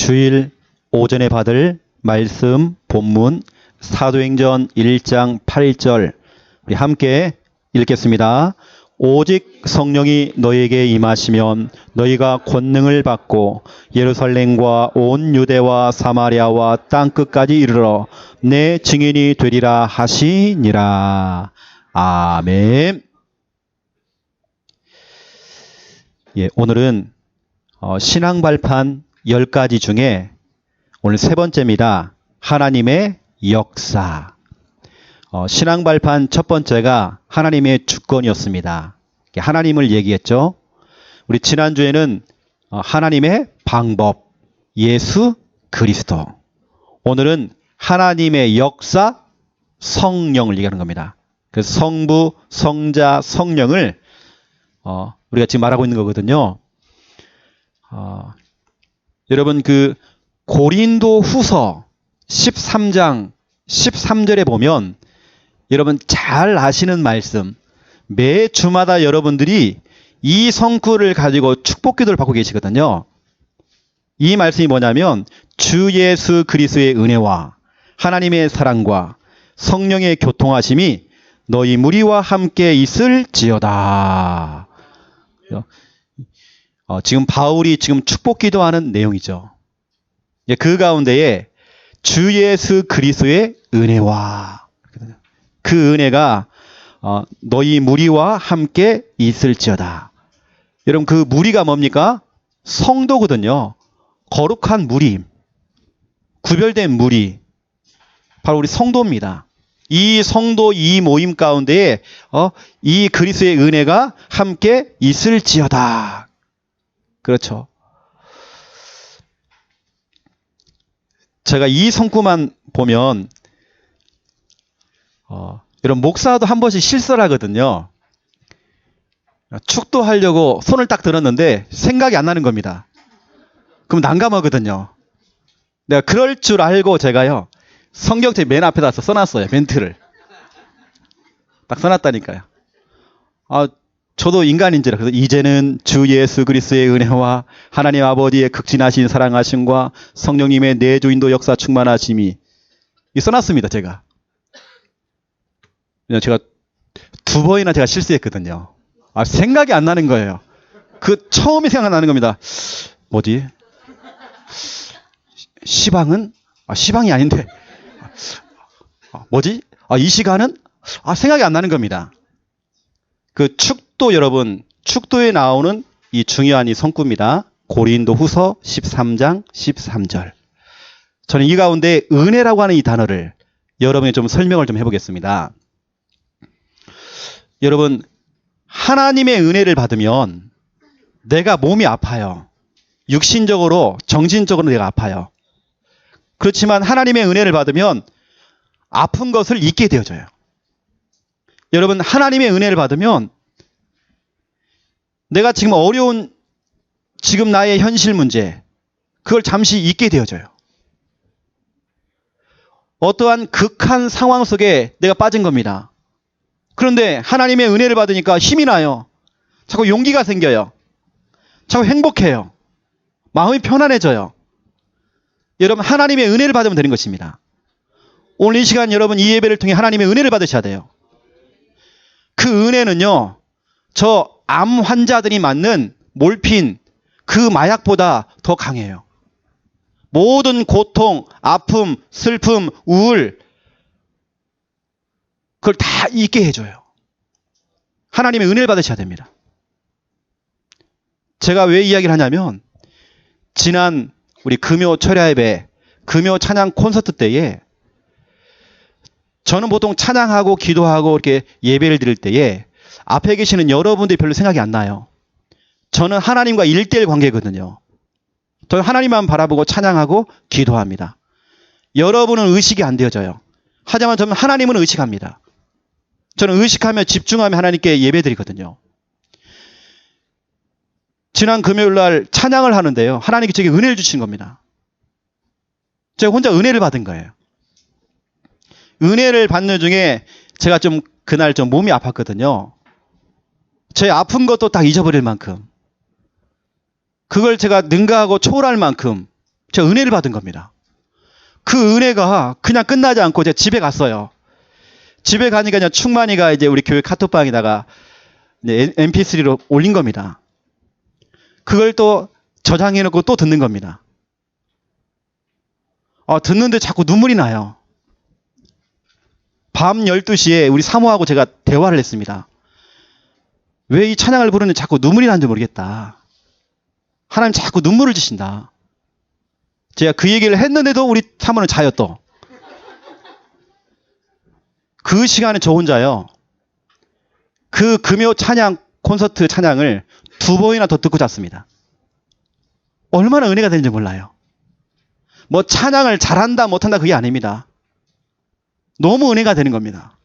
주일 오전에 받을 말씀 본문 사도행전 1장 8절 우리 함께 읽겠습니다. 오직 성령이 너희에게 임하시면 너희가 권능을 받고 예루살렘과 온 유대와 사마리아와 땅끝까지 이르러 내 증인이 되리라 하시니라. 아멘. 예, 오늘은 신앙 발판 10가지 중에 오늘 세 번째입니다. 하나님의 역사. 신앙 발판 첫 번째가 하나님의 주권이었습니다. 하나님을 얘기했죠. 우리 지난주에는 하나님의 방법, 예수 그리스도. 오늘은 하나님의 역사, 성령을 얘기하는 겁니다. 그래서 성부, 성자, 성령을 우리가 지금 말하고 있는 거거든요. 여러분 그 고린도 후서 13장 13절에 보면 여러분 잘 아시는 말씀, 매 주마다 여러분들이 이 성구를 가지고 축복 기도를 받고 계시거든요. 이 말씀이 뭐냐면 주 예수 그리스도의 은혜와 하나님의 사랑과 성령의 교통하심이 너희 무리와 함께 있을지어다. 지금 바울이 지금 축복 기도하는 내용이죠. 그 가운데에 주 예수 그리스도의 은혜와 그 은혜가 너희 무리와 함께 있을지어다. 여러분 그 무리가 뭡니까? 성도거든요. 거룩한 무리, 구별된 무리, 바로 우리 성도입니다. 이 성도 이 모임 가운데에 이 그리스도의 은혜가 함께 있을지어다. 그렇죠. 제가 이 성구만 보면 여러분 목사도 한 번씩 실수를 하거든요. 축도하려고 손을 딱 들었는데 생각이 안 나는 겁니다. 그럼 난감하거든요. 내가 그럴 줄 알고 제가요 성경책 맨 앞에다 써놨어요. 멘트를 딱 써놨다니까요. 저도 인간인지라 그래서 이제는 주 예수 그리스도의 은혜와 하나님 아버지의 극진하신 사랑하심과 성령님의 내주인도 역사 충만하심이 써놨습니다. 제가 두 번이나 제가 실수했거든요. 생각이 안 나는 거예요. 그 처음에 생각나는 겁니다. 뭐지? 시방은? 시방이 아닌데 뭐지? 이 시간은? 생각이 안 나는 겁니다. 그 축도 여러분, 축도에 나오는 이 중요한 이 성구입니다. 고린도 후서 13장 13절. 저는 이 가운데 은혜라고 하는 이 단어를 여러분이 좀 설명을 좀 해보겠습니다. 여러분, 하나님의 은혜를 받으면 내가 몸이 아파요. 육신적으로, 정신적으로 내가 아파요. 그렇지만 하나님의 은혜를 받으면 아픈 것을 잊게 되어져요. 여러분 하나님의 은혜를 받으면 내가 지금 어려운 지금 나의 현실 문제 그걸 잠시 잊게 되어져요. 어떠한 극한 상황 속에 내가 빠진 겁니다. 그런데 하나님의 은혜를 받으니까 힘이 나요. 자꾸 용기가 생겨요. 자꾸 행복해요. 마음이 편안해져요. 여러분 하나님의 은혜를 받으면 되는 것입니다. 오늘 이 시간 여러분 이 예배를 통해 하나님의 은혜를 받으셔야 돼요. 그 은혜는요, 저 암 환자들이 맞는 몰핀, 그 마약보다 더 강해요. 모든 고통, 아픔, 슬픔, 우울, 그걸 다 잊게 해줘요. 하나님의 은혜를 받으셔야 됩니다. 제가 왜 이야기를 하냐면, 지난 우리 금요 철야 예배, 금요 찬양 콘서트 때에 저는 보통 찬양하고 기도하고 이렇게 예배를 드릴 때에 앞에 계시는 여러분들이 별로 생각이 안 나요. 저는 하나님과 1:1 관계거든요. 저는 하나님만 바라보고 찬양하고 기도합니다. 여러분은 의식이 안 되어져요. 하지만 저는 하나님은 의식합니다. 저는 의식하며 집중하며 하나님께 예배 드리거든요. 지난 금요일 날 찬양을 하는데요. 하나님께 제게 은혜를 주신 겁니다. 제가 혼자 은혜를 받은 거예요. 은혜를 받는 중에 제가 좀 그날 좀 몸이 아팠거든요. 제 아픈 것도 딱 잊어버릴 만큼 그걸 제가 능가하고 초월할 만큼 제가 은혜를 받은 겁니다. 그 은혜가 그냥 끝나지 않고 제가 집에 갔어요. 집에 가니까 충만이가 이제 우리 교회 카톡방에다가 mp3로 올린 겁니다. 그걸 또 저장해놓고 또 듣는 겁니다. 듣는데 자꾸 눈물이 나요. 밤 12시에 우리 사모하고 제가 대화를 했습니다. 왜 이 찬양을 부르는데 자꾸 눈물이 나는지 모르겠다. 하나님 자꾸 눈물을 주신다. 제가 그 얘기를 했는데도 우리 사모는 자요 또. 그 시간에 저 혼자요. 그 금요 찬양 콘서트 찬양을 2번이나 더 듣고 잤습니다. 얼마나 은혜가 되는지 몰라요. 뭐 찬양을 잘한다 못한다 그게 아닙니다. 너무 은혜가 되는 겁니다.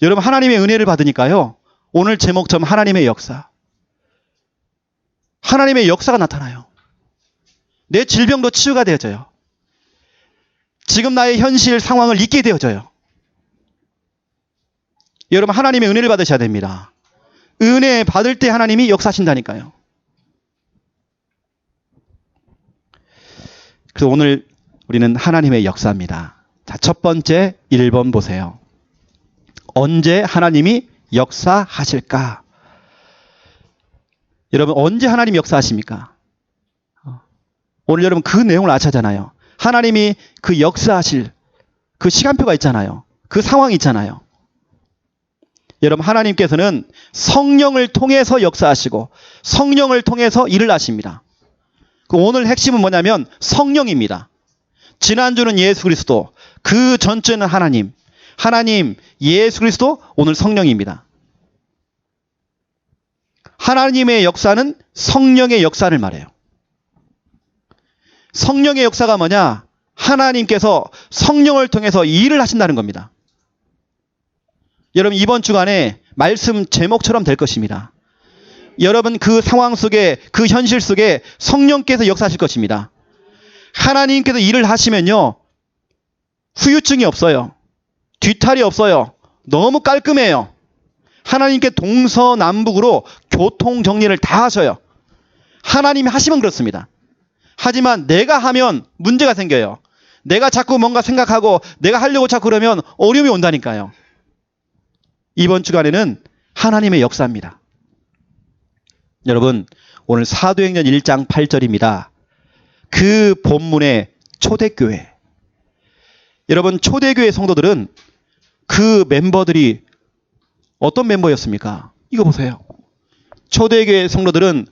여러분 하나님의 은혜를 받으니까요. 오늘 제목처럼 하나님의 역사. 하나님의 역사가 나타나요. 내 질병도 치유가 되어져요. 지금 나의 현실 상황을 잊게 되어져요. 여러분 하나님의 은혜를 받으셔야 됩니다. 은혜 받을 때 하나님이 역사하신다니까요. 그래서 오늘 우리는 하나님의 역사입니다. 자, 첫 번째 1번 보세요. 언제 하나님이 역사하실까? 여러분 언제 하나님이 역사하십니까? 오늘 여러분 그 내용을 아차잖아요. 하나님이 그 역사하실 그 시간표가 있잖아요. 그 상황이 있잖아요. 여러분 하나님께서는 성령을 통해서 역사하시고 성령을 통해서 일을 하십니다. 오늘 핵심은 뭐냐면 성령입니다. 지난주는 예수 그리스도, 그 전주는 하나님, 예수 그리스도, 오늘 성령입니다. 하나님의 역사는 성령의 역사를 말해요. 성령의 역사가 뭐냐? 하나님께서 성령을 통해서 일을 하신다는 겁니다. 여러분 이번 주간에 말씀 제목처럼 될 것입니다. 여러분 그 상황 속에 그 현실 속에 성령께서 역사하실 것입니다. 하나님께서 일을 하시면요. 후유증이 없어요. 뒤탈이 없어요. 너무 깔끔해요. 하나님께 동서남북으로 교통 정리를 다 하셔요. 하나님이 하시면 그렇습니다. 하지만 내가 하면 문제가 생겨요. 내가 자꾸 뭔가 생각하고 내가 하려고 자꾸 그러면 어려움이 온다니까요. 이번 주간에는 하나님의 역사입니다. 여러분 오늘 사도행전 1장 8절입니다. 그 본문의 초대교회. 여러분 초대교회 성도들은 그 멤버들이 어떤 멤버였습니까? 이거 보세요. 초대교회 성도들은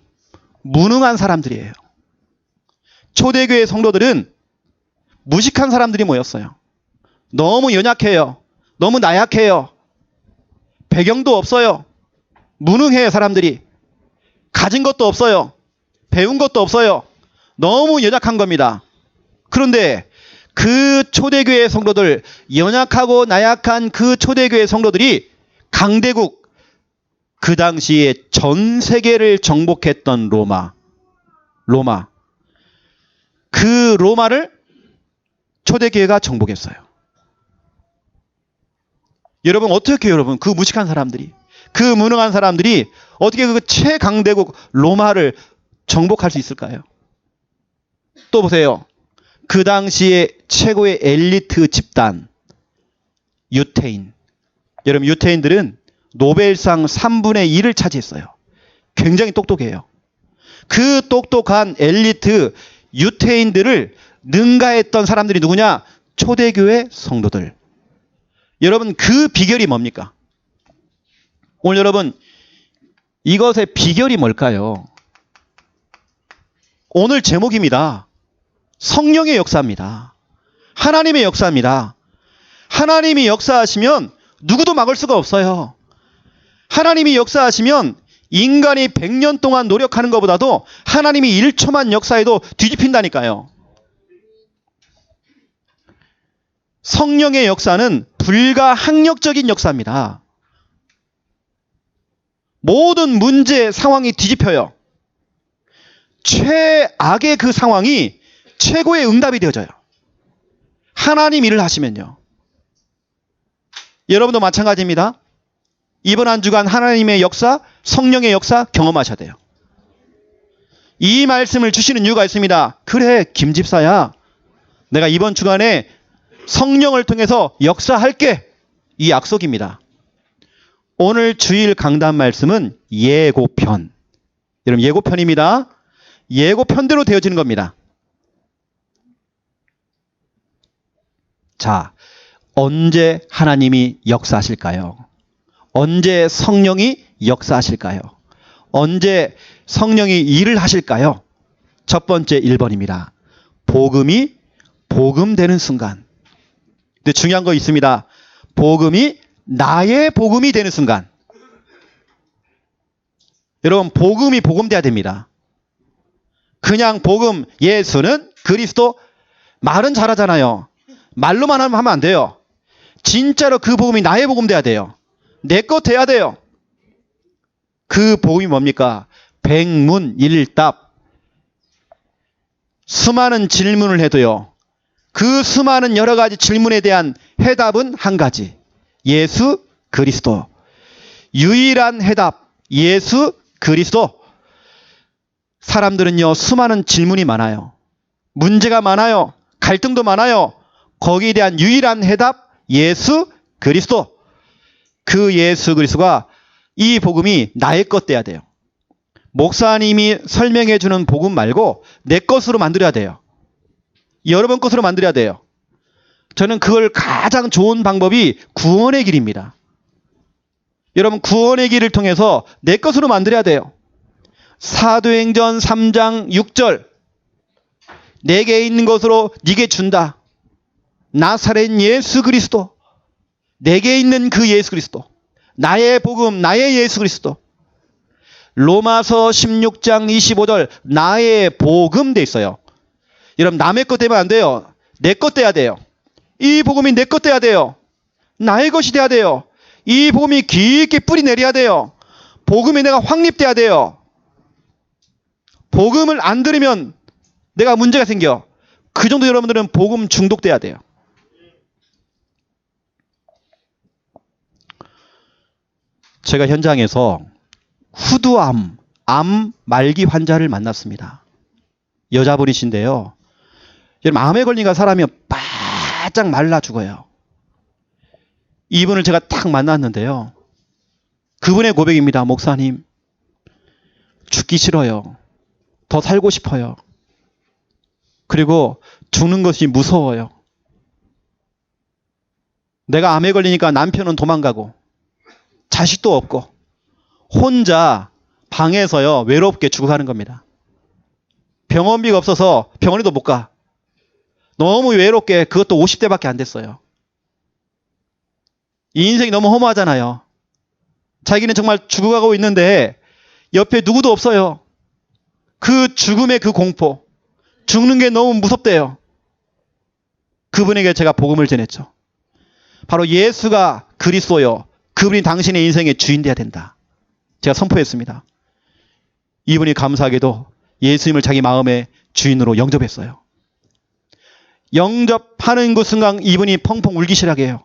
무능한 사람들이에요. 초대교회 성도들은 무식한 사람들이 모였어요. 너무 연약해요. 너무 나약해요. 배경도 없어요. 무능해요 사람들이. 가진 것도 없어요. 배운 것도 없어요. 너무 연약한 겁니다. 그런데 그 초대교회 성도들, 연약하고 나약한 그 초대교회 성도들이 강대국, 그 당시에 전 세계를 정복했던 로마. 그 로마를 초대교회가 정복했어요. 여러분 어떻게 여러분 그 무식한 사람들이, 그 무능한 사람들이 어떻게 그 최강대국 로마를 정복할 수 있을까요? 또 보세요. 그 당시에 최고의 엘리트 집단 유태인. 여러분 유태인들은 노벨상 3분의 1을 차지했어요. 굉장히 똑똑해요. 그 똑똑한 엘리트 유태인들을 능가했던 사람들이 누구냐? 초대교회 성도들. 여러분 그 비결이 뭡니까? 오늘 여러분 이것의 비결이 뭘까요? 오늘 제목입니다. 성령의 역사입니다. 하나님의 역사입니다. 하나님이 역사하시면 누구도 막을 수가 없어요. 하나님이 역사하시면 인간이 100년 동안 노력하는 것보다도 하나님이 1초만 역사해도 뒤집힌다니까요. 성령의 역사는 불가항력적인 역사입니다. 모든 문제 상황이 뒤집혀요. 최악의 그 상황이 최고의 응답이 되어져요. 하나님 일을 하시면요. 여러분도 마찬가지입니다. 이번 한 주간 하나님의 역사, 성령의 역사 경험하셔야 돼요. 이 말씀을 주시는 이유가 있습니다. 그래, 김 집사야. 내가 이번 주간에 성령을 통해서 역사할게. 이 약속입니다. 오늘 주일 강단 말씀은 예고편. 여러분, 예고편입니다. 예고편대로 되어지는 겁니다. 자, 언제 하나님이 역사하실까요? 언제 성령이 역사하실까요? 언제 성령이 일을 하실까요? 첫 번째 1번입니다. 복음이 복음되는 순간. 근데 중요한 거 있습니다. 복음이 나의 복음이 되는 순간. 여러분, 복음이 복음돼야 됩니다. 그냥 복음, 예수는 그리스도, 말은 잘하잖아요. 말로만 하면 안 돼요. 진짜로 그 복음이 나의 복음 돼야 돼요. 내 것 돼야 돼요. 그 복음이 뭡니까? 백문일답. 수많은 질문을 해도요, 그 수많은 여러 가지 질문에 대한 해답은 한 가지. 예수 그리스도. 유일한 해답. 예수 그리스도. 사람들은요, 수많은 질문이 많아요. 문제가 많아요. 갈등도 많아요. 거기에 대한 유일한 해답, 예수 그리스도. 그 예수 그리스도가, 이 복음이 나의 것 돼야 돼요. 목사님이 설명해 주는 복음 말고 내 것으로 만들어야 돼요. 여러분 것으로 만들어야 돼요. 저는 그걸 가장 좋은 방법이 구원의 길입니다. 여러분, 구원의 길을 통해서 내 것으로 만들어야 돼요. 사도행전 3장 6절. 내게 있는 것으로 네게 준다. 나사렛 예수 그리스도. 내게 있는 그 예수 그리스도. 나의 복음, 나의 예수 그리스도. 로마서 16장 25절. 나의 복음 돼 있어요. 여러분, 남의 것 되면 안 돼요. 내 것 돼야 돼요. 이 복음이 내 것 돼야 돼요. 나의 것이 돼야 돼요. 이 복음이 깊게 뿌리 내려야 돼요. 복음이 내가 확립돼야 돼요. 복음을 안 들으면 내가 문제가 생겨. 그 정도 여러분들은 복음 중독돼야 돼요. 제가 현장에서 후두암, 암 말기 환자를 만났습니다. 여자분이신데요. 여러분, 암에 걸린 사람이 바짝 말라 죽어요. 이분을 제가 딱 만났는데요. 그분의 고백입니다. 목사님, 죽기 싫어요. 더 살고 싶어요. 그리고 죽는 것이 무서워요. 내가 암에 걸리니까 남편은 도망가고 자식도 없고 혼자 방에서요, 외롭게 죽어가는 겁니다. 병원비가 없어서 병원에도 못 가. 너무 외롭게, 그것도 50대밖에 안 됐어요. 이 인생이 너무 허무하잖아요. 자기는 정말 죽어가고 있는데 옆에 누구도 없어요. 그 죽음의 그 공포, 죽는 게 너무 무섭대요. 그분에게 제가 복음을 전했죠. 바로 예수가 그리스도요, 그분이 당신의 인생의 주인 되어야 된다. 제가 선포했습니다. 이분이 감사하게도 예수님을 자기 마음의 주인으로 영접했어요. 영접하는 그 순간 이분이 펑펑 울기 시작해요.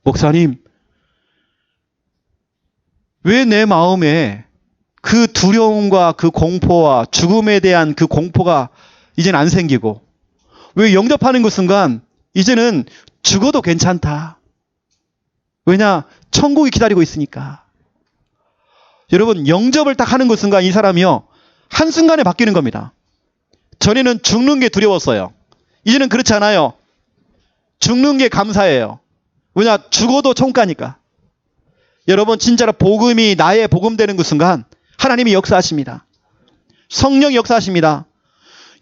목사님, 왜 내 마음에 그 두려움과 그 공포와 죽음에 대한 그 공포가 이제는 안 생기고, 왜 영접하는 그 순간 이제는 죽어도 괜찮다. 왜냐? 천국이 기다리고 있으니까. 여러분, 영접을 딱 하는 그 순간 이 사람이요, 한순간에 바뀌는 겁니다. 전에는 죽는 게 두려웠어요. 이제는 그렇지 않아요. 죽는 게 감사해요. 왜냐? 죽어도 천국 가니까. 여러분, 진짜로 복음이 나의 복음 되는 그 순간 하나님이 역사하십니다. 성령이 역사하십니다.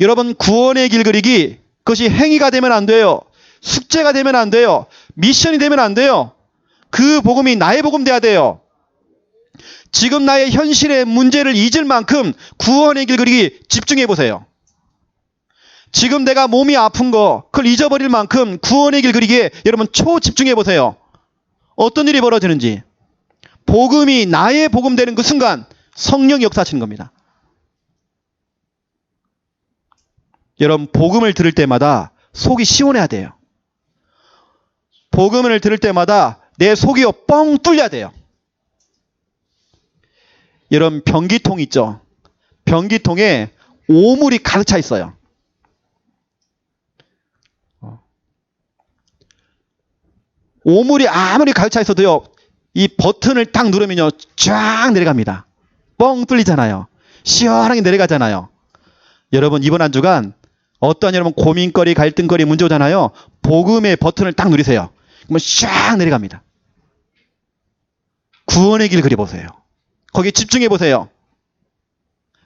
여러분, 구원의 길 그리기, 그것이 행위가 되면 안 돼요. 숙제가 되면 안 돼요. 미션이 되면 안 돼요. 그 복음이 나의 복음 돼야 돼요. 지금 나의 현실의 문제를 잊을 만큼 구원의 길 그리기 집중해 보세요. 지금 내가 몸이 아픈 거, 그걸 잊어버릴 만큼 구원의 길 그리기에 여러분 초집중해 보세요. 어떤 일이 벌어지는지. 복음이 나의 복음 되는 그 순간 성령이 역사하시는 겁니다. 여러분, 복음을 들을 때마다 속이 시원해야 돼요. 복음을 들을 때마다 내 속이 뻥 뚫려야 돼요. 여러분, 변기통 있죠? 변기통에 오물이 가득 차 있어요. 오물이 아무리 가득 차 있어도요, 이 버튼을 딱 누르면요, 쫙 내려갑니다. 뻥 뚫리잖아요. 시원하게 내려가잖아요. 여러분, 이번 한 주간 어떠한 여러분 고민거리, 갈등거리, 문제 오잖아요. 복음의 버튼을 딱 누리세요. 그러면 쫙 내려갑니다. 구원의 길 그려보세요. 거기 집중해보세요.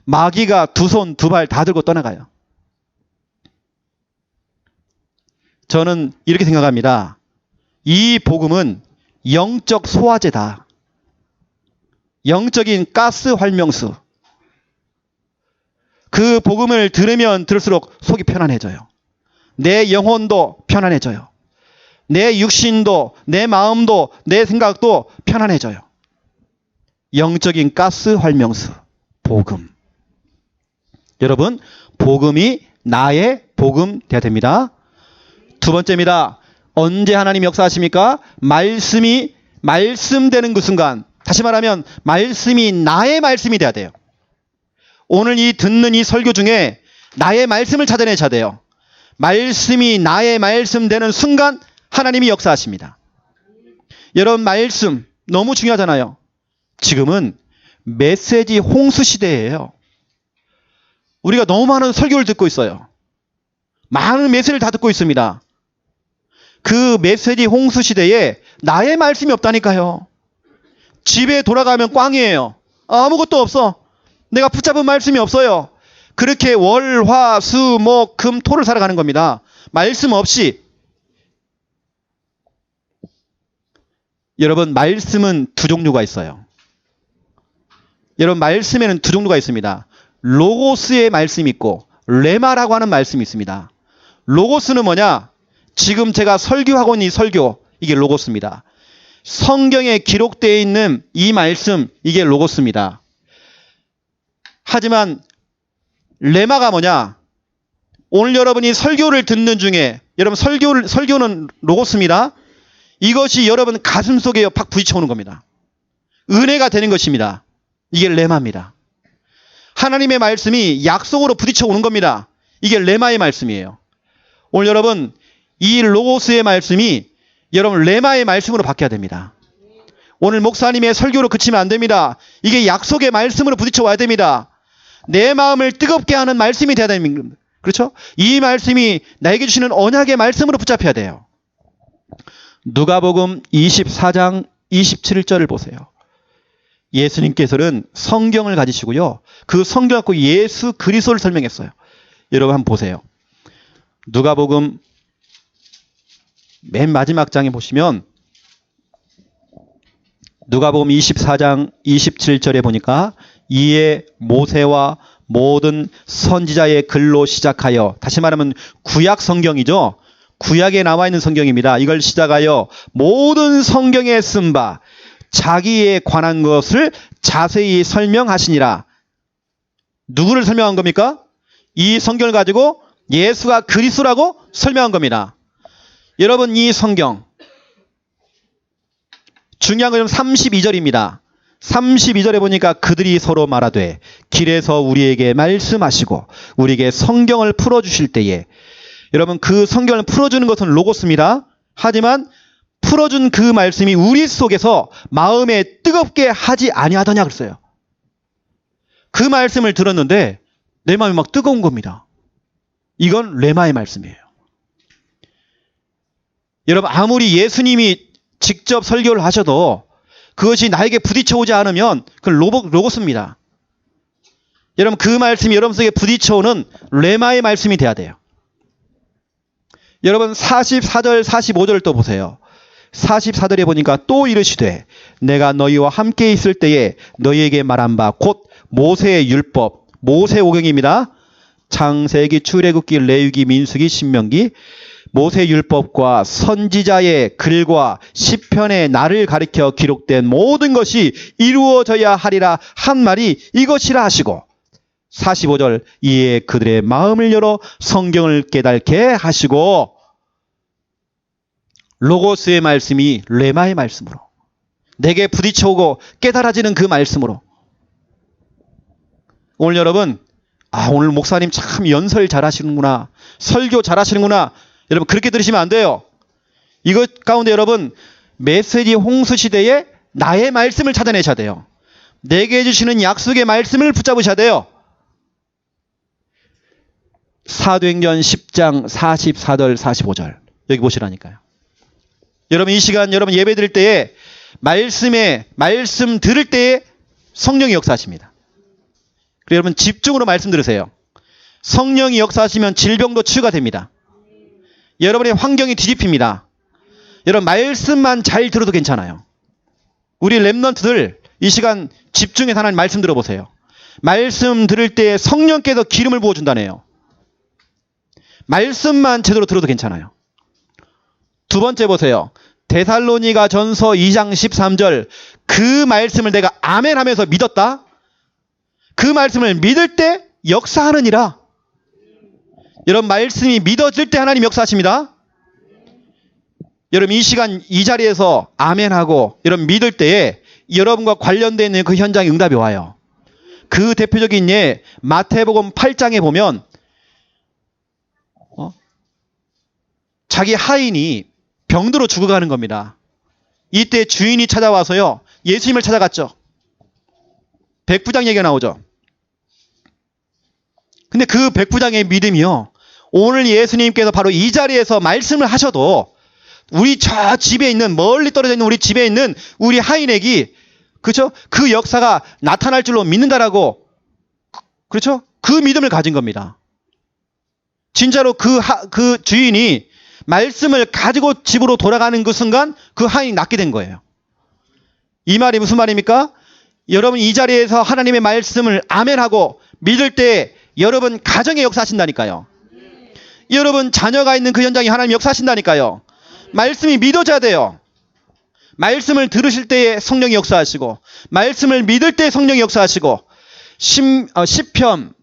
마귀가 두 손, 두 발 다 들고 떠나가요. 저는 이렇게 생각합니다. 이 복음은 영적 소화제다. 영적인 가스 활명수. 그 복음을 들으면 들을수록 속이 편안해져요. 내 영혼도 편안해져요. 내 육신도, 내 마음도, 내 생각도 편안해져요. 영적인 가스 활명수, 복음. 여러분, 복음이 나의 복음 돼야 됩니다. 두 번째입니다. 언제 하나님 역사하십니까? 말씀되는 그 순간, 다시 말하면 말씀이 나의 말씀이 돼야 돼요. 오늘 이 듣는 이 설교 중에 나의 말씀을 찾아내셔야 돼요. 말씀이 나의 말씀 되는 순간 하나님이 역사하십니다. 여러분, 말씀 너무 중요하잖아요. 지금은 메시지 홍수 시대예요. 우리가 너무 많은 설교를 듣고 있어요. 많은 메시지를 다 듣고 있습니다. 그 메시지 홍수 시대에 나의 말씀이 없다니까요. 집에 돌아가면 꽝이에요. 아무것도 없어. 내가 붙잡은 말씀이 없어요. 그렇게 월, 화, 수, 목, 금, 토를 살아가는 겁니다. 말씀 없이. 여러분, 말씀은 두 종류가 있어요. 여러분, 말씀에는 두 종류가 있습니다. 로고스의 말씀이 있고 레마라고 하는 말씀이 있습니다. 로고스는 뭐냐? 지금 제가 설교하고 있는 이 설교, 이게 로고스입니다. 성경에 기록되어 있는 이 말씀, 이게 로고스입니다. 하지만 레마가 뭐냐? 오늘 여러분이 설교를 듣는 중에, 여러분 설교는 로고스입니다. 이것이 여러분 가슴 속에 팍 부딪혀오는 겁니다. 은혜가 되는 것입니다. 이게 레마입니다. 하나님의 말씀이 약속으로 부딪혀오는 겁니다. 이게 레마의 말씀이에요. 오늘 여러분, 이 로고스의 말씀이 여러분 레마의 말씀으로 바뀌어야 됩니다. 오늘 목사님의 설교로 그치면 안 됩니다. 이게 약속의 말씀으로 부딪혀 와야 됩니다. 내 마음을 뜨겁게 하는 말씀이 돼야 됩니다. 그렇죠? 이 말씀이 나에게 주시는 언약의 말씀으로 붙잡혀야 돼요. 누가복음 24장 27절을 보세요. 예수님께서는 성경을 가지시고요. 그 성경 갖고 예수 그리스도를 설명했어요. 여러분 한번 보세요. 누가복음 맨 마지막 장에 보시면 누가복음 24장 27절에 보니까 이에 모세와 모든 선지자의 글로 시작하여, 다시 말하면 구약 성경이죠. 구약에 나와 있는 성경입니다. 이걸 시작하여 모든 성경에 쓴 바 자기에 관한 것을 자세히 설명하시니라. 누구를 설명한 겁니까? 이 성경을 가지고 예수가 그리스도라고 설명한 겁니다. 여러분, 이 성경 중요한 건 32절입니다. 32절에 보니까 그들이 서로 말하되 길에서 우리에게 말씀하시고 우리에게 성경을 풀어주실 때에, 여러분 그 성경을 풀어주는 것은 로고스입니다. 하지만 풀어준 그 말씀이 우리 속에서 마음에 뜨겁게 하지 아니하더냐 그랬어요. 그 말씀을 들었는데 내 마음이 막 뜨거운 겁니다. 이건 레마의 말씀이에요. 여러분, 아무리 예수님이 직접 설교를 하셔도 그것이 나에게 부딪혀오지 않으면 그건 로고스입니다. 여러분, 그 말씀이 여러분 속에 부딪혀오는 레마의 말씀이 돼야 돼요. 여러분, 44절 45절을 또 보세요. 44절에 보니까 또 이르시되 내가 너희와 함께 있을 때에 너희에게 말한 바 곧 모세의 율법, 모세오경입니다. 창세기, 출애굽기, 레위기, 민수기, 신명기, 모세 율법과 선지자의 글과 시편의 나를 가리켜 기록된 모든 것이 이루어져야 하리라 한 말이 이것이라 하시고, 45절 이에 그들의 마음을 열어 성경을 깨닫게 하시고, 로고스의 말씀이 레마의 말씀으로 내게 부딪혀오고 깨달아지는 그 말씀으로. 오늘 여러분, 아, 오늘 목사님 참 연설 잘하시는구나. 설교 잘하시는구나. 여러분, 그렇게 들으시면 안 돼요. 이것 가운데 여러분, 메시지 홍수 시대에 나의 말씀을 찾아내셔야 돼요. 내게 해주시는 약속의 말씀을 붙잡으셔야 돼요. 사도행전 10장 44절 45절 여기 보시라니까요. 여러분, 이 시간 여러분 예배 드릴 때에 말씀 들을 때에 성령이 역사하십니다. 그래서 여러분 집중으로 말씀 들으세요. 성령이 역사하시면 질병도 치유가 됩니다. 여러분의 환경이 뒤집힙니다. 여러분 말씀만 잘 들어도 괜찮아요. 우리 렘넌트들 이 시간 집중해서 하나님 말씀 들어보세요. 말씀 들을 때 성령께서 기름을 부어준다네요. 말씀만 제대로 들어도 괜찮아요. 두 번째 보세요. 데살로니가 전서 2장 13절 그 말씀을 내가 아멘 하면서 믿었다. 그 말씀을 믿을 때 역사하느니라. 여러분 말씀이 믿어질 때 하나님 역사하십니다. 여러분 이 시간 이 자리에서 아멘하고 여러분 믿을 때에 여러분과 관련되어 있는 그 현장에 응답이 와요. 그 대표적인 예 마태복음 8장에 보면 자기 하인이 병들어 죽어가는 겁니다. 이때 주인이 찾아와서요. 예수님을 찾아갔죠. 백부장 얘기가 나오죠. 근데 그 백부장의 믿음이요. 오늘 예수님께서 바로 이 자리에서 말씀을 하셔도 우리 저 집에 있는 멀리 떨어져 있는 우리 집에 있는 우리 하인에게 그렇죠? 그 역사가 나타날 줄로 믿는다라고 그렇죠? 그 믿음을 가진 겁니다. 진짜로 그 주인이 말씀을 가지고 집으로 돌아가는 그 순간 그 하인이 낫게 된 거예요. 이 말이 무슨 말입니까? 여러분 이 자리에서 하나님의 말씀을 아멘하고 믿을 때 여러분 가정에 역사하신다니까요. 여러분 자녀가 있는 그 현장에 하나님 역사하신다니까요. 말씀이 믿어져야 돼요. 말씀을 들으실 때에 성령이 역사하시고 말씀을 믿을 때 성령이 역사하시고 시편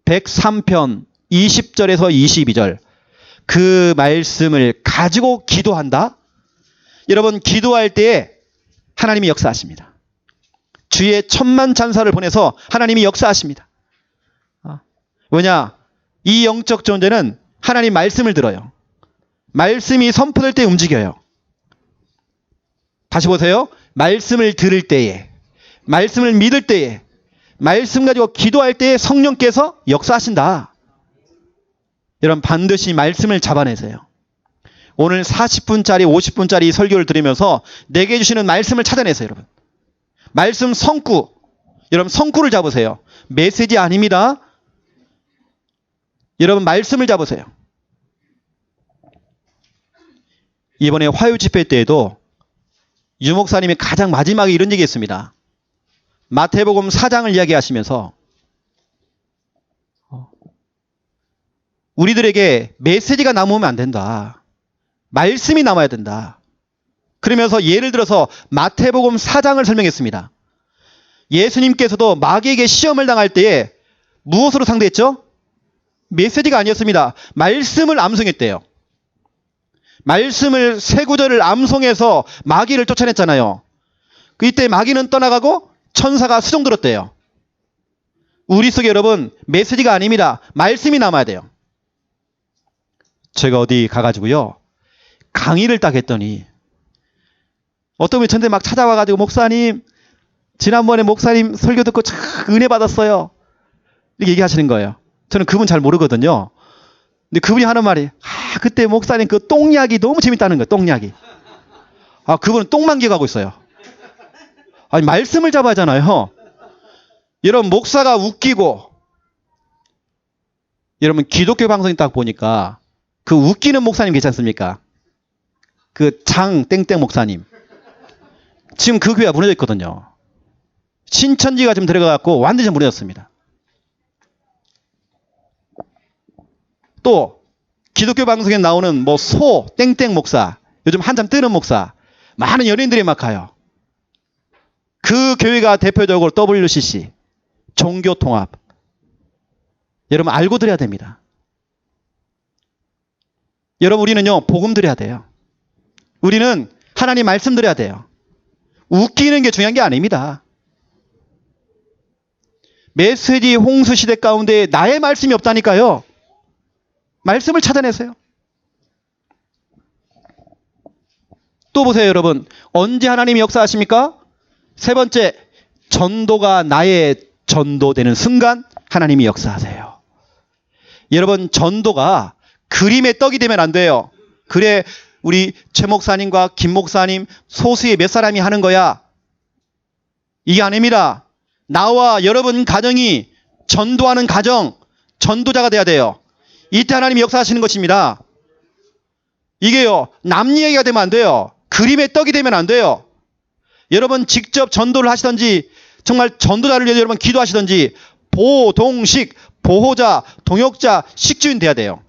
103편 20절에서 22절 그 말씀을 가지고 기도한다. 여러분 기도할 때에 하나님이 역사하십니다. 주의 천만찬사를 보내서 하나님이 역사하십니다. 왜냐? 이 영적 존재는 하나님 말씀을 들어요. 말씀이 선포될 때 움직여요. 다시 보세요. 말씀을 들을 때에, 말씀을 믿을 때에, 말씀 가지고 기도할 때에 성령께서 역사하신다. 여러분 반드시 말씀을 잡아내세요. 오늘 40분짜리 50분짜리 설교를 들으면서 내게 주시는 말씀을 찾아내세요. 여러분 말씀 성구, 여러분 성구를 잡으세요. 메시지 아닙니다. 여러분 말씀을 잡으세요. 이번에 화요 집회 때에도 유 목사님이 가장 마지막에 이런 얘기했습니다. 마태복음 4장을 이야기하시면서 우리들에게 메시지가 남으면 안 된다. 말씀이 남아야 된다. 그러면서 예를 들어서 마태복음 4장을 설명했습니다. 예수님께서도 마귀에게 시험을 당할 때에 무엇으로 상대했죠? 메시지가 아니었습니다. 말씀을 암송했대요. 말씀을 세 구절을 암송해서 마귀를 쫓아냈잖아요. 이때 마귀는 떠나가고 천사가 수종 들었대요. 우리 속에 여러분 메시지가 아닙니다. 말씀이 남아야 돼요. 제가 어디 가가지고요 강의를 딱 했더니 어떤 분이 저한테 막 찾아와가지고 목사님 지난번에 목사님 설교 듣고 참 은혜 받았어요. 이렇게 얘기하시는 거예요. 저는 그분 잘 모르거든요. 근데 그분이 하는 말이 그때 목사님 그 똥이야기 너무 재밌다는 거예요. 똥이야기. 그분은 똥만 기억하고 있어요. 아니 말씀을 잡아야 하잖아요. 여러분 목사가 웃기고 여러분 기독교 방송이 딱 보니까 그 웃기는 목사님 괜찮습니까? 그 장 땡땡 목사님. 지금 그 교회가 무너져 있거든요. 신천지가 지금 들어가갖고 완전히 무너졌습니다. 또 기독교 방송에 나오는 뭐 소 땡땡 목사, 요즘 한참 뜨는 목사, 많은 연예인들이 막 가요. 그 교회가 대표적으로 WCC, 종교통합. 여러분 알고 드려야 됩니다. 여러분 우리는요 복음 드려야 돼요. 우리는 하나님 말씀 드려야 돼요. 웃기는 게 중요한 게 아닙니다. 메시지 홍수 시대 가운데 나의 말씀이 없다니까요. 말씀을 찾아내세요. 또 보세요, 여러분. 언제 하나님이 역사하십니까? 세 번째, 전도가 나의 전도되는 순간 하나님이 역사하세요. 여러분, 전도가 그림의 떡이 되면 안 돼요. 그래, 우리 최 목사님과 김 목사님 소수의 몇 사람이 하는 거야. 이게 아닙니다. 나와 여러분 가정이 전도하는 가정, 전도자가 돼야 돼요. 이때 하나님이 역사하시는 것입니다. 이게요, 남 이야기가 되면 안 돼요. 그림의 떡이 되면 안 돼요. 여러분 직접 전도를 하시든지, 정말 전도자를 위해서 여러분 기도하시든지, 보동식, 보호자, 동역자, 식주인 돼야 돼요.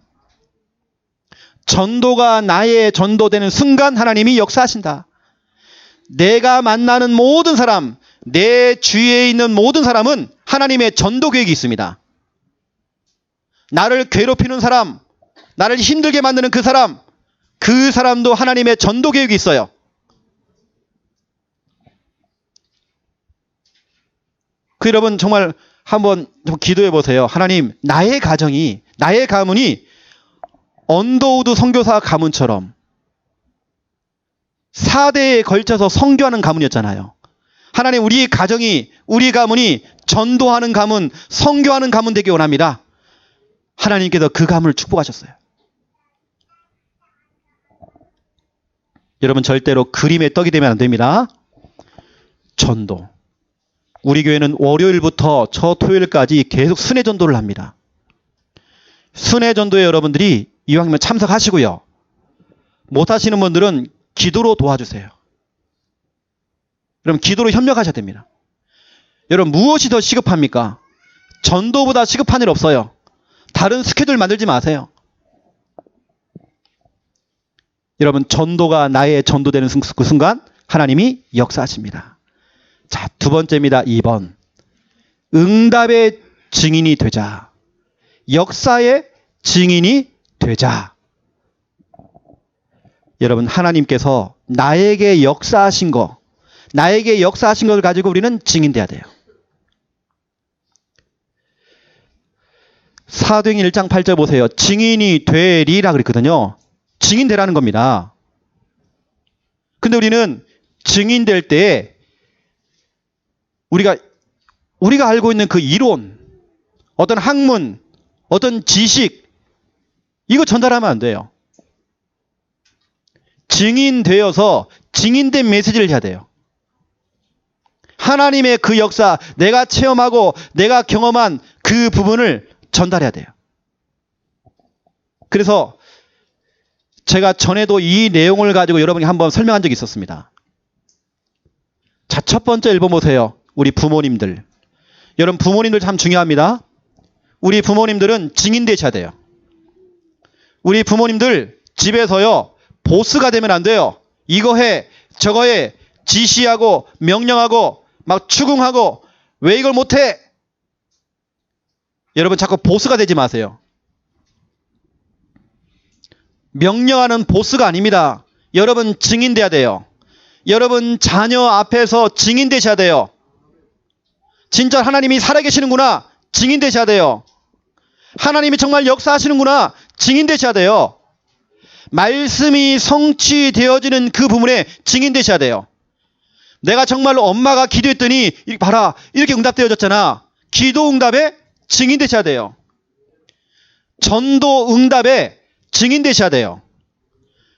전도가 나의 전도되는 순간 하나님이 역사하신다. 내가 만나는 모든 사람, 내 주위에 있는 모든 사람은 하나님의 전도 계획이 있습니다. 나를 괴롭히는 사람, 나를 힘들게 만드는 그 사람도 하나님의 전도 계획이 있어요. 그 여러분 정말 한번 기도해 보세요. 하나님, 나의 가정이, 나의 가문이 언더우드 선교사 가문처럼 4대에 걸쳐서 선교하는 가문이었잖아요. 하나님, 우리 가정이, 우리 가문이 전도하는 가문, 선교하는 가문 되기 원합니다. 하나님께서 그 가문을 축복하셨어요. 여러분 절대로 그림의 떡이 되면 안 됩니다. 전도. 우리 교회는 월요일부터 저 토요일까지 계속 순회 전도를 합니다. 순회 전도에 여러분들이 이왕이면 참석하시고요. 못하시는 분들은 기도로 도와주세요. 그럼 기도로 협력하셔야 됩니다. 여러분 무엇이 더 시급합니까? 전도보다 시급한 일 없어요. 다른 스케줄 만들지 마세요. 여러분 전도가 나의 전도되는 그 순간 하나님이 역사하십니다. 자, 두 번째입니다. 2번. 응답의 증인이 되자. 역사의 증인이 되자. 여러분 하나님께서 나에게 역사하신 것, 나에게 역사하신 것을 가지고 우리는 증인돼야 돼요. 사도행전 1장 8절 보세요. 증인이 되리라 그랬거든요. 증인되라는 겁니다. 근데 우리는 증인될 때 우리가 알고 있는 그 이론, 어떤 학문, 어떤 지식, 이거 전달하면 안 돼요. 증인되어서 증인된 메시지를 해야 돼요. 하나님의 그 역사, 내가 체험하고 내가 경험한 그 부분을 전달해야 돼요. 그래서 제가 전에도 이 내용을 가지고 여러분에게 한번 설명한 적이 있었습니다. 자, 첫 번째 1번 보세요. 우리 부모님들. 여러분 부모님들 참 중요합니다. 우리 부모님들은 증인 되셔야 돼요. 우리 부모님들 집에서요, 보스가 되면 안 돼요. 이거 해, 저거 해, 지시하고 명령하고 막 추궁하고 왜 이걸 못해? 여러분 자꾸 보스가 되지 마세요. 명령하는 보스가 아닙니다. 여러분 증인 돼야 돼요. 여러분 자녀 앞에서 증인 되셔야 돼요. 진짜 하나님이 살아계시는구나, 증인 되셔야 돼요. 하나님이 정말 역사하시는구나, 증인 되셔야 돼요. 말씀이 성취되어지는 그 부분에 증인 되셔야 돼요. 내가 정말로 엄마가 기도했더니 봐라, 이렇게 응답되어졌잖아. 기도 응답에 증인 되셔야 돼요. 전도 응답에 증인 되셔야 돼요.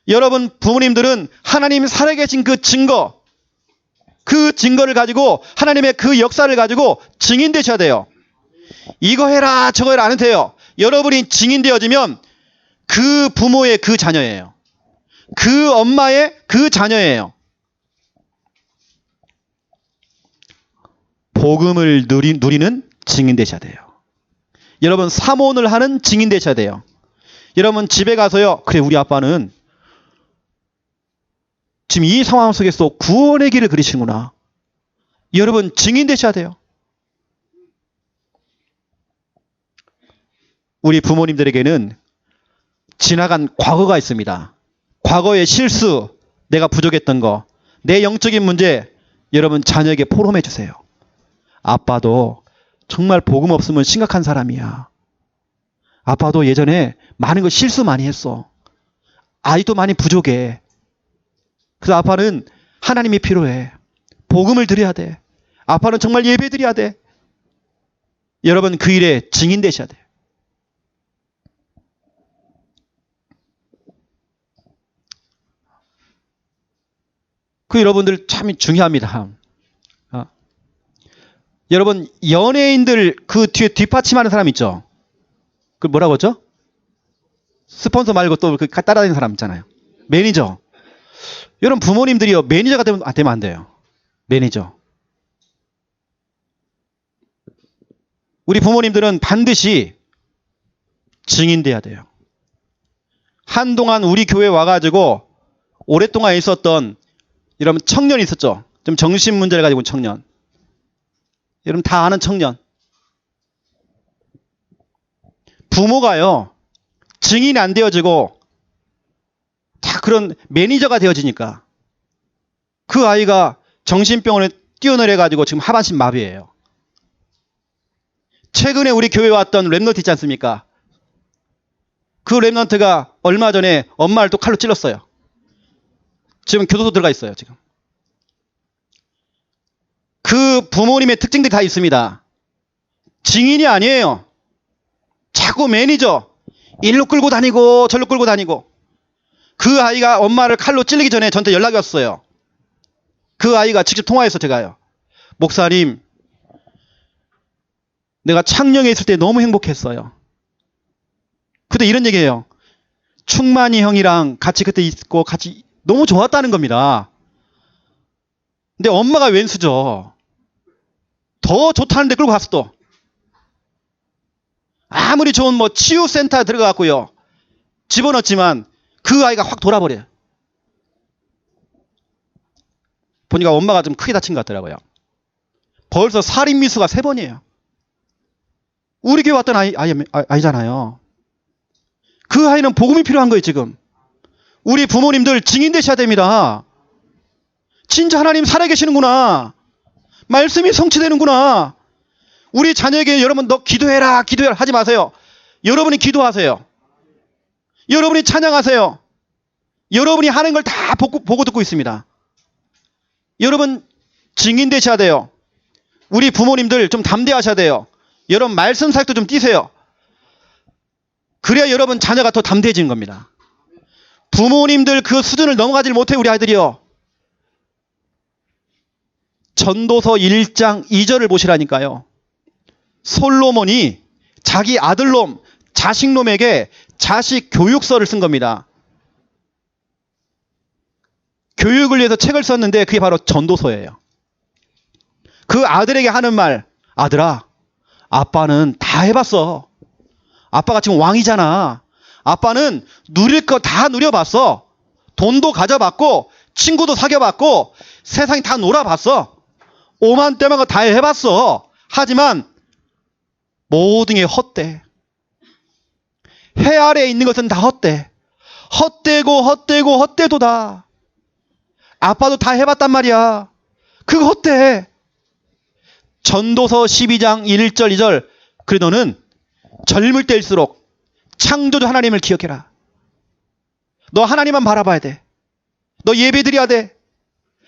여러분 부모님들은 하나님 살아계신 그 증거, 그 증거를 가지고 하나님의 그 역사를 가지고 증인 되셔야 돼요. 이거 해라 저거 해라 안 해도 돼요. 여러분이 증인 되어지면 그 부모의 그 자녀예요. 그 엄마의 그 자녀예요. 복음을 누리는 증인 되셔야 돼요. 여러분 사모를 하는 증인 되셔야 돼요. 여러분 집에 가서요, 그래 우리 아빠는 지금 이 상황 속에서 구원의 길을 그리시는구나. 여러분 증인 되셔야 돼요. 우리 부모님들에게는 지나간 과거가 있습니다. 과거의 실수, 내가 부족했던 거, 내 영적인 문제, 여러분 자녀에게 포럼해 주세요. 아빠도 정말 복음 없으면 심각한 사람이야. 아빠도 예전에 많은 거 실수 많이 했어. 아이도 많이 부족해. 그래서 아빠는 하나님이 필요해. 복음을 드려야 돼. 아빠는 정말 예배 드려야 돼. 여러분 그 일에 증인 되셔야 돼요. 그 여러분들 참 중요합니다. 여러분 연예인들 그 뒤에 뒷받침하는 사람 있죠? 그 뭐라고 했죠? 스폰서 말고 또 그 따라다니는 사람 있잖아요. 매니저. 여러분 부모님들이요 매니저가 되면 안 돼요. 매니저. 우리 부모님들은 반드시 증인돼야 돼요. 한동안 우리 교회 와가지고 오랫동안 있었던 여러분 청년이 있었죠. 좀 정신 문제를 가지고 온 청년. 여러분 다 아는 청년. 부모가요 증인이 안 되어지고 다 그런 매니저가 되어지니까 그 아이가 정신병원에 뛰어내려가지고 지금 하반신 마비예요. 최근에 우리 교회에 왔던 랩런트 있지 않습니까? 그 랩런트가 얼마 전에 엄마를 또 칼로 찔렀어요. 지금 교도소 들어가 있어요. 지금. 그 부모님의 특징들이 다 있습니다. 증인이 아니에요. 자꾸 매니저. 일로 끌고 다니고 절로 끌고 다니고. 그 아이가 엄마를 칼로 찔리기 전에 저한테 연락이 왔어요. 그 아이가 직접 통화해서 제가요. 목사님, 내가 창녕에 있을 때 너무 행복했어요. 그때 이런 얘기예요. 충만이 형이랑 같이 그때 있고 같이 너무 좋았다는 겁니다. 근데 엄마가 왼수죠. 더 좋다는데 끌고 갔어 또. 아무리 좋은 뭐 치유센터 들어가고요. 집어넣었지만 그 아이가 확 돌아버려요. 보니까 엄마가 좀 크게 다친 것 같더라고요. 벌써 살인 미수가 3번이에요. 우리 교회 왔던 아이잖아요. 그 아이는 복음이 필요한 거예요, 지금. 우리 부모님들 증인 되셔야 됩니다. 진짜 하나님 살아계시는구나. 말씀이 성취되는구나. 우리 자녀에게 여러분 너 기도해라 하지 마세요. 여러분이 기도하세요. 여러분이 찬양하세요. 여러분이 하는 걸 다 보고 듣고 있습니다. 여러분 증인 되셔야 돼요. 우리 부모님들 좀 담대하셔야 돼요. 여러분 말씀 사역도 좀 띄세요. 그래야 여러분 자녀가 더 담대해지는 겁니다. 부모님들 그 수준을 넘어가질 못해 우리 아이들이요. 전도서 1장 2절을 보시라니까요. 솔로몬이 자기 아들놈, 자식놈에게 자식 교육서를 쓴 겁니다. 교육을 위해서 책을 썼는데 그게 바로 전도서예요. 그 아들에게 하는 말, 아들아, 아빠는 다 해봤어. 아빠가 지금 왕이잖아. 아빠는 누릴 거 다 누려봤어. 돈도 가져봤고 친구도 사귀어봤고 세상 다 놀아봤어. 오만 때만 거 다 해봤어. 하지만 모든 게 헛돼. 해 아래에 있는 것은 다 헛돼. 헛되고 헛되도다. 아빠도 다 해봤단 말이야. 그거 헛돼. 전도서 12장 1절 2절 그래 너는 젊을 때일수록 창조주 하나님을 기억해라. 너 하나님만 바라봐야 돼. 너 예배 드려야 돼.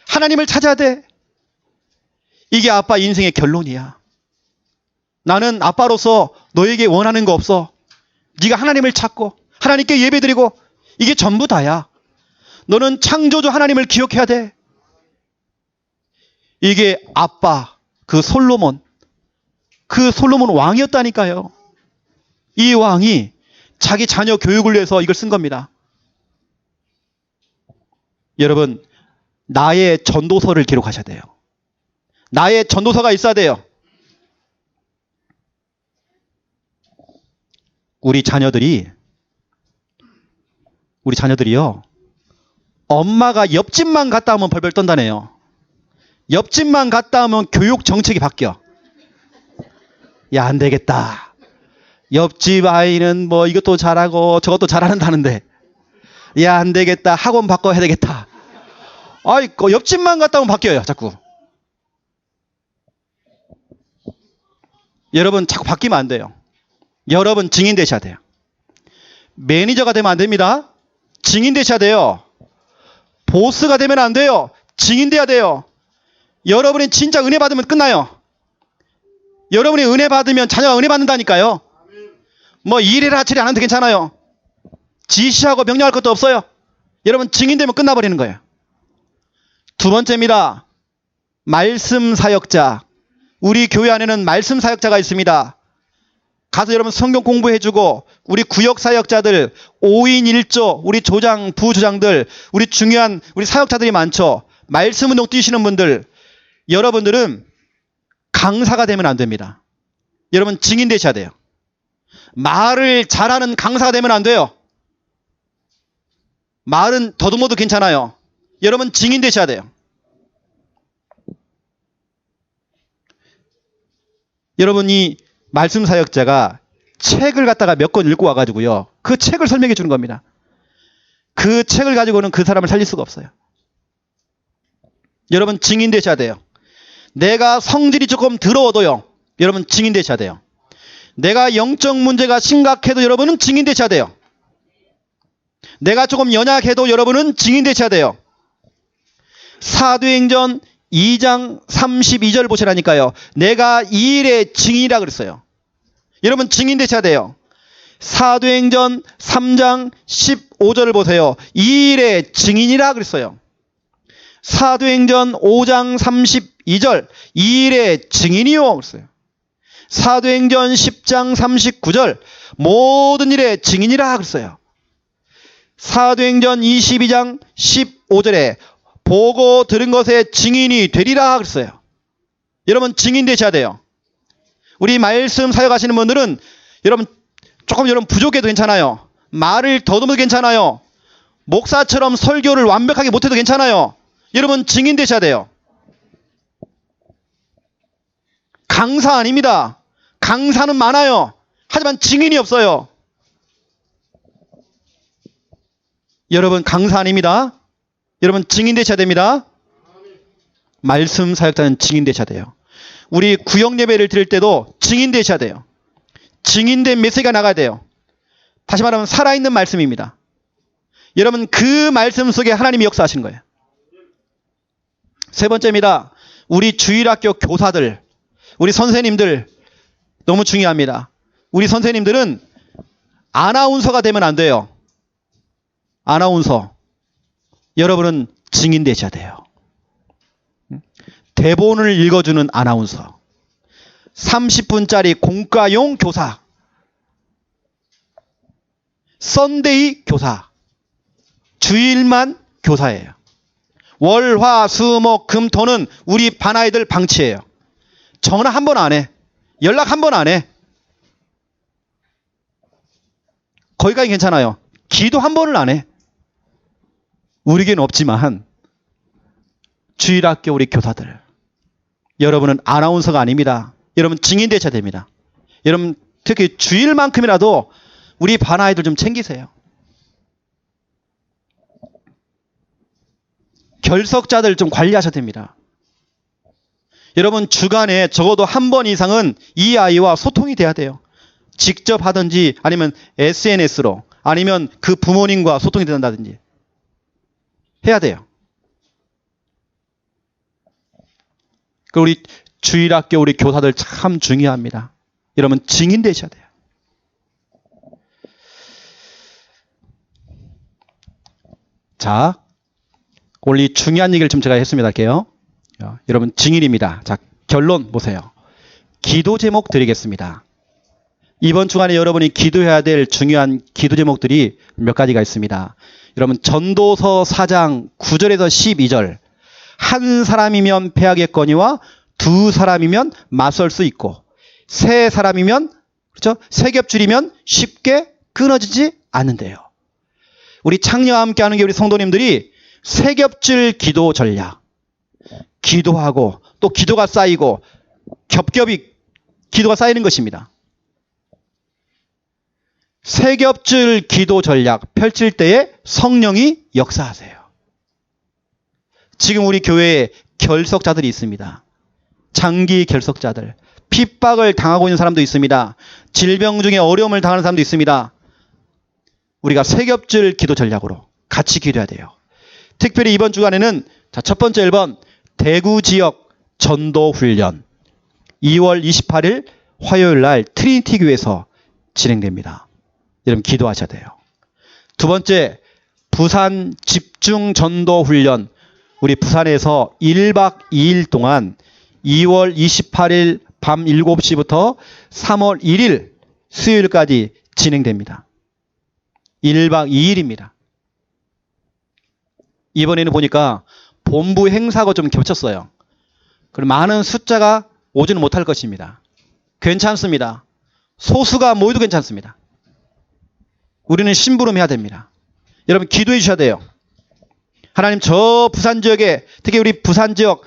하나님을 찾아야 돼. 이게 아빠 인생의 결론이야. 나는 아빠로서 너에게 원하는 거 없어. 네가 하나님을 찾고 하나님께 예배 드리고 이게 전부 다야. 너는 창조주 하나님을 기억해야 돼. 이게 아빠 그 솔로몬 왕이었다니까요. 이 왕이 자기 자녀 교육을 위해서 이걸 쓴 겁니다. 여러분 나의 전도서를 기록하셔야 돼요. 나의 전도서가 있어야 돼요. 우리 자녀들이요. 엄마가 옆집만 갔다 오면 벌벌 떤다네요. 옆집만 갔다 오면 교육 정책이 바뀌어. 야, 안 되겠다. 옆집 아이는 뭐 이것도 잘하고 저것도 잘하는다는데. 야, 안 되겠다. 학원 바꿔야 되겠다. 아이, 옆집만 갔다 오면 바뀌어요, 자꾸. 여러분 자꾸 바뀌면 안 돼요. 여러분 증인 되셔야 돼요. 매니저가 되면 안 됩니다. 증인 되셔야 돼요. 보스가 되면 안 돼요. 증인 돼야 돼요. 여러분이 진짜 은혜 받으면 끝나요. 여러분이 은혜 받으면 자녀가 은혜 받는다니까요. 뭐 일이라 처리 안 해도 괜찮아요. 지시하고 명령할 것도 없어요. 여러분 증인 되면 끝나버리는 거예요. 두 번째입니다. 말씀 사역자. 우리 교회 안에는 말씀 사역자가 있습니다. 가서 여러분 성경 공부해주고 우리 구역 사역자들 5인 1조 우리 조장 부조장들 우리 중요한 우리 사역자들이 많죠. 말씀 운동 뛰시는 분들 여러분들은 강사가 되면 안 됩니다. 여러분 증인 되셔야 돼요. 말을 잘하는 강사가 되면 안 돼요. 말은 더듬어도 괜찮아요. 여러분 증인 되셔야 돼요. 여러분이 말씀 사역자가 책을 갖다가 몇 권 읽고 와가지고요. 그 책을 설명해 주는 겁니다. 그 책을 가지고는 그 사람을 살릴 수가 없어요. 여러분 증인 되셔야 돼요. 내가 성질이 조금 더러워도요. 여러분 증인 되셔야 돼요. 내가 영적 문제가 심각해도 여러분은 증인 되셔야 돼요. 내가 조금 연약해도 여러분은 증인 되셔야 돼요. 사도행전 2장 32절 보시라니까요. 내가 이 일의 증인이라 그랬어요. 여러분 증인 되셔야 돼요. 사도행전 3장 15절을 보세요. 이 일의 증인이라 그랬어요. 사도행전 5장 32절 이 일의 증인이요 그랬어요. 사도행전 10장 39절 모든 일의 증인이라 그랬어요. 사도행전 22장 15절에 보고 들은 것의 증인이 되리라 그랬어요. 여러분 증인 되셔야 돼요. 우리 말씀 사역하시는 분들은 여러분 조금 여러분 부족해도 괜찮아요. 말을 더듬어도 괜찮아요. 목사처럼 설교를 완벽하게 못해도 괜찮아요. 여러분 증인 되셔야 돼요. 강사 아닙니다. 강사는 많아요. 하지만 증인이 없어요. 여러분 강사 아닙니다. 여러분 증인 되셔야 됩니다. 말씀 사역자는 증인 되셔야 돼요. 우리 구역 예배를 드릴 때도 증인 되셔야 돼요. 증인된 메시지가 나가야 돼요. 다시 말하면 살아있는 말씀입니다. 여러분 그 말씀 속에 하나님이 역사하신 거예요. 세 번째입니다. 우리 주일학교 교사들, 우리 선생님들 너무 중요합니다. 우리 선생님들은 아나운서가 되면 안 돼요. 아나운서. 여러분은 증인 되셔야 돼요. 대본을 읽어주는 아나운서. 30분짜리 공과용 교사. 썬데이 교사. 주일만 교사예요. 월, 화, 수, 목, 금, 토는 우리 반 아이들 방치예요. 전화 한 번 안 해. 연락 한 번 안 해. 거기까지 괜찮아요. 기도 한 번을 안 해. 우리에게는 없지만 주일학교 우리 교사들 여러분은 아나운서가 아닙니다. 여러분 증인 되셔야 됩니다. 여러분 특히 주일만큼이라도 우리 반 아이들 좀 챙기세요. 결석자들 좀 관리하셔야 됩니다. 여러분 주간에 적어도 한 번 이상은 이 아이와 소통이 돼야 돼요. 직접 하든지 아니면 SNS로 아니면 그 부모님과 소통이 된다든지 해야 돼요. 그 우리 주일학교 우리 교사들 참 중요합니다. 여러분 증인 되셔야 돼요. 자, 오늘 이 중요한 얘기를 좀 제가 했습니다. 할게요. 여러분 증인입니다. 자, 결론 보세요. 기도 제목 드리겠습니다. 이번 주간에 여러분이 기도해야 될 중요한 기도 제목들이 몇 가지가 있습니다. 여러분 전도서 4장 9절에서 12절 한 사람이면 패하겠거니와 두 사람이면 맞설 수 있고 세 사람이면 그렇죠? 세 겹줄이면 쉽게 끊어지지 않는데요. 우리 창녀와 함께 하는 게 우리 성도님들이 세 겹줄 기도 전략 기도하고 또 기도가 쌓이고 겹겹이 기도가 쌓이는 것입니다. 세 겹줄 기도 전략 펼칠 때에 성령이 역사하세요. 지금 우리 교회에 결석자들이 있습니다. 장기 결석자들, 핍박을 당하고 있는 사람도 있습니다. 질병 중에 어려움을 당하는 사람도 있습니다. 우리가 세겹줄 기도 전략으로 같이 기도해야 돼요. 특별히 이번 주간에는 첫 번째 1번 대구 지역 전도 훈련 2월 28일 화요일 날 트리니티 교회에서 진행됩니다. 여러분 기도하셔야 돼요. 두 번째 부산 집중 전도 훈련 우리 부산에서 1박 2일 동안 2월 28일 밤 7시부터 3월 1일 수요일까지 진행됩니다. 1박 2일입니다. 이번에는 보니까 본부 행사가 좀 겹쳤어요. 그럼 많은 숫자가 오지는 못할 것입니다. 괜찮습니다. 소수가 모여도 괜찮습니다. 우리는 심부름해야 됩니다. 여러분 기도해 주셔야 돼요. 하나님 저 부산 지역에 특히 우리 부산 지역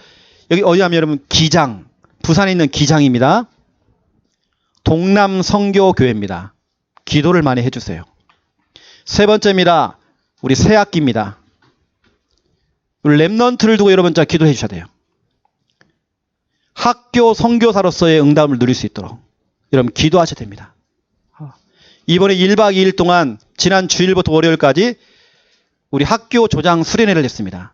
여기 어디냐면 여러분 기장 부산에 있는 기장입니다. 동남 선교교회입니다. 기도를 많이 해주세요. 세 번째입니다. 우리 새학기입니다. 우리 랩넌트를 두고 여러분 자 기도해 주셔야 돼요. 학교 선교사로서의 응답을 누릴 수 있도록 여러분 기도하셔야 됩니다. 이번에 1박 2일 동안 지난 주일부터 월요일까지 우리 학교 조장 수련회를 했습니다.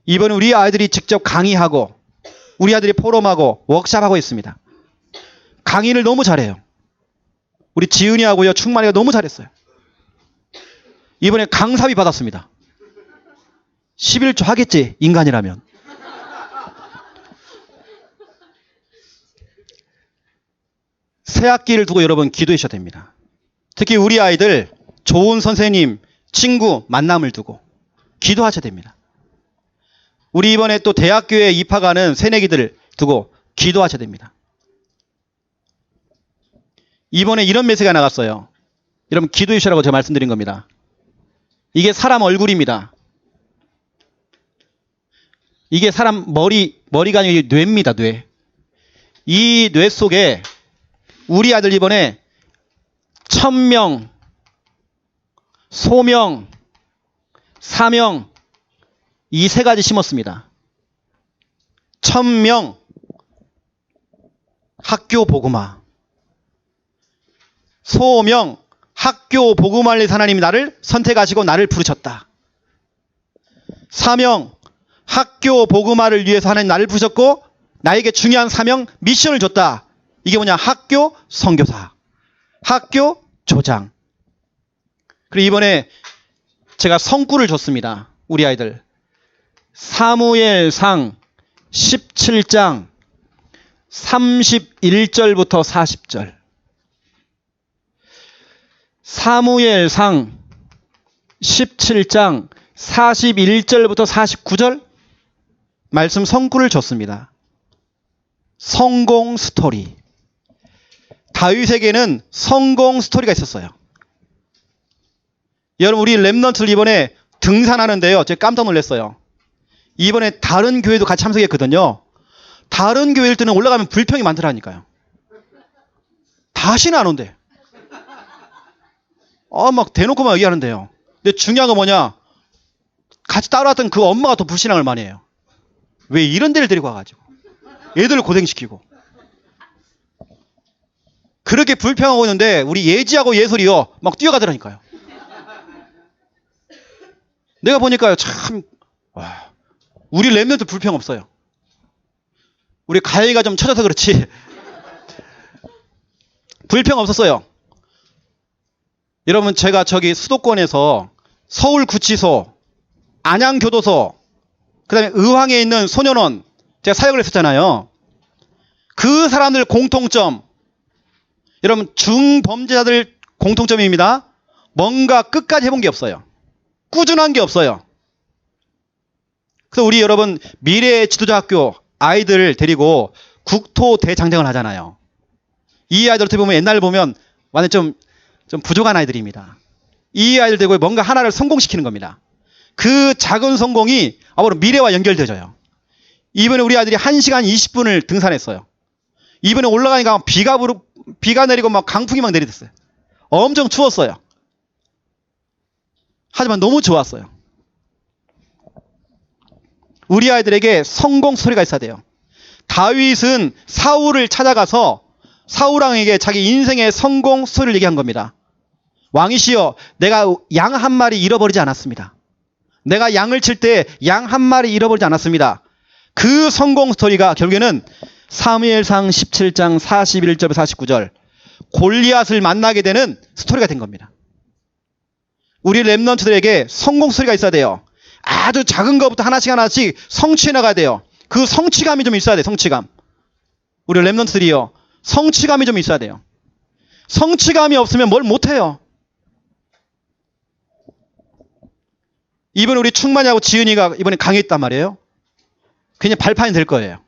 이번에 우리 아이들이 직접 강의하고 우리 아이들이 포럼하고 워크샵하고 있습니다. 강의를 너무 잘해요. 우리 지은이하고요 충만이가 너무 잘했어요. 이번에 강사비 받았습니다. 11조 하겠지 인간이라면. 새학기를 두고 여러분 기도해 주셔야 됩니다. 특히 우리 아이들 좋은 선생님, 친구, 만남을 두고 기도하셔야 됩니다. 우리 이번에 또 대학교에 입학하는 새내기들을 두고 기도하셔야 됩니다. 이번에 이런 메시지가 나갔어요. 여러분 기도해 주시라고 제가 말씀드린 겁니다. 이게 사람 얼굴입니다. 이게 사람 머리가 아니고 뇌입니다. 뇌. 이 뇌 속에 우리 아들 이번에 천명, 소명, 사명 이 세 가지 심었습니다. 천명 학교 복음화, 소명 학교 복음화를 위해서 하나님이 나를 선택하시고 나를 부르셨다. 사명 학교 복음화를 위해서 하나님 나를 부르셨고 나에게 중요한 사명 미션을 줬다. 이게 뭐냐? 학교 선교사, 학교 조장. 그리고 이번에 제가 성구를 줬습니다. 우리 아이들. 사무엘상 17장 31절부터 40절. 사무엘상 17장 41절부터 49절 말씀 성구를 줬습니다. 성공 스토리. 다윗에게는 성공 스토리가 있었어요. 여러분 우리 랩넌트들 이번에 등산하는데요. 제가 깜짝 놀랐어요. 이번에 다른 교회도 같이 참석했거든요. 다른 교회일 때는 올라가면 불평이 많더라니까요. 다시는 안 온대. 막 대놓고 막 얘기하는데요. 근데 중요한 건 뭐냐? 같이 따라왔던 그 엄마가 더 불신앙을 많이 해요. 왜 이런 데를 데리고 와가지고 애들을 고생시키고 그렇게 불평하고 있는데 우리 예지하고 예솔이요 막 뛰어가더라니까요. 내가 보니까요 참 우리 랩런트 불평 없어요. 우리 가해가 좀 쳐져서 그렇지 불평 없었어요. 여러분 제가 저기 수도권에서 서울구치소, 안양교도소, 그 다음에 의왕에 있는 소년원 제가 사역을 했었잖아요. 그 사람들 공통점, 여러분 중범죄자들 공통점입니다. 뭔가 끝까지 해본 게 없어요. 꾸준한 게 없어요. 그래서 우리 여러분 미래의 지도자 학교 아이들을 데리고 국토 대장정을 하잖아요. 이 아이들 어떻게 보면 옛날 보면 완전 좀 부족한 아이들입니다. 이 아이들 데리고 뭔가 하나를 성공시키는 겁니다. 그 작은 성공이 앞으로 미래와 연결되어져요. 이번에 우리 아들이 1시간 20분을 등산했어요. 이번에 올라가니까 비가 내리고 막 강풍이 막 내리댔어요. 엄청 추웠어요. 하지만 너무 좋았어요. 우리 아이들에게 성공 스토리가 있어야 돼요. 다윗은 사울을 찾아가서 사울왕에게 자기 인생의 성공 스토리를 얘기한 겁니다. 왕이시여, 내가 양 한 마리 잃어버리지 않았습니다. 내가 양을 칠 때 양 한 마리 잃어버리지 않았습니다. 그 성공 스토리가 결국에는 사무엘상 17장 41절 49절 골리앗을 만나게 되는 스토리가 된 겁니다. 우리 랩런트들에게 성공 스토리가 있어야 돼요. 아주 작은 것부터 하나씩 성취해 나가야 돼요. 그 성취감이 좀 있어야 돼요. 성취감. 우리 랩런트들이요, 성취감이 좀 있어야 돼요. 성취감이 없으면 뭘 못해요. 이번에 우리 충만이하고 지은이가 이번에 강의했단 말이에요. 그냥 발판이 될 거예요.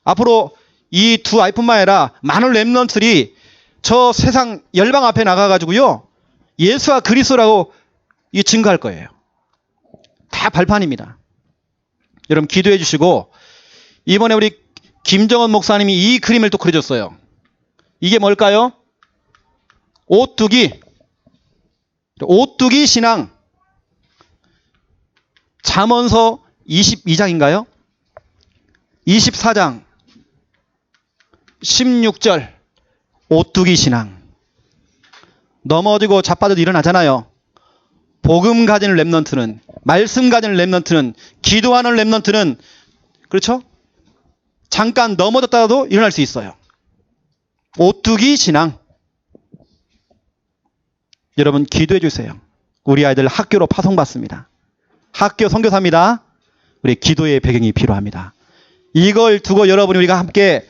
앞으로 이 두 아이뿐만 아니라 많은 랩런트들이 저 세상 열방 앞에 나가가지고요, 예수와 그리스도라고 증거할 거예요. 다 발판입니다. 여러분 기도해 주시고, 이번에 우리 김정원 목사님이 이 그림을 또 그려줬어요. 이게 뭘까요? 오뚜기 신앙. 잠언서 22장인가요? 24장 16절 오뚜기 신앙. 넘어지고 자빠져도 일어나잖아요. 복음 가진 랩런트는, 말씀 가진 랩런트는, 기도하는 랩런트는, 그렇죠? 잠깐 넘어졌다가도 일어날 수 있어요. 오뚜기 신앙. 여러분 기도해 주세요. 우리 아이들 학교로 파송받습니다. 학교 선교사입니다. 우리 기도의 배경이 필요합니다. 이걸 두고 여러분이 우리가 함께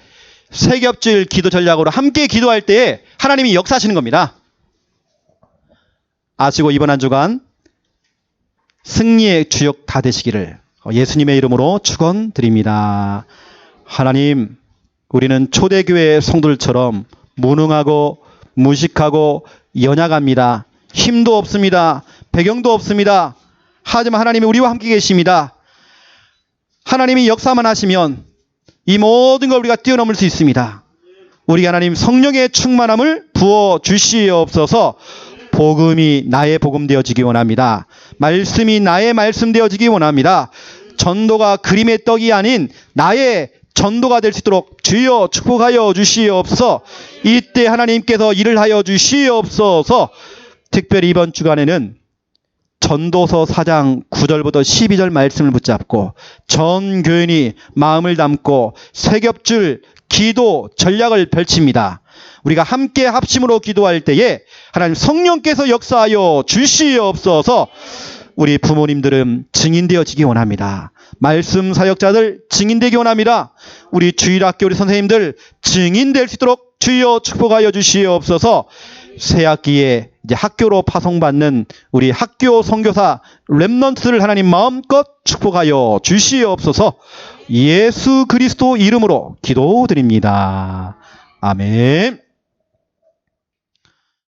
세겹질 기도 전략으로 함께 기도할 때에 하나님이 역사하시는 겁니다. 아시고 이번 한 주간 승리의 주역 다 되시기를 예수님의 이름으로 축원드립니다. 하나님, 우리는 초대교회 성도들처럼 무능하고 무식하고 연약합니다. 힘도 없습니다. 배경도 없습니다. 하지만 하나님이 우리와 함께 계십니다. 하나님이 역사만 하시면 이 모든 걸 우리가 뛰어넘을 수 있습니다. 우리 하나님 성령의 충만함을 부어 주시옵소서. 복음이 나의 복음 되어지기 원합니다. 말씀이 나의 말씀 되어지기 원합니다. 전도가 그림의 떡이 아닌 나의 전도가 될 수 있도록 주여 축복하여 주시옵소서. 이때 하나님께서 일을 하여 주시옵소서. 특별히 이번 주간에는 전도서 4장 9절부터 12절 말씀을 붙잡고 전 교인이 마음을 담고 세겹줄 기도 전략을 펼칩니다. 우리가 함께 합심으로 기도할 때에 하나님 성령께서 역사하여 주시옵소서. 우리 부모님들은 증인되어지기 원합니다. 말씀 사역자들 증인되기 원합니다. 우리 주일학교 우리 선생님들 증인될 수 있도록 주여 축복하여 주시옵소서. 새 학기에 이제 학교로 파송받는 우리 학교 선교사 랩런트들 하나님 마음껏 축복하여 주시옵소서. 예수 그리스도 이름으로 기도드립니다. 아멘.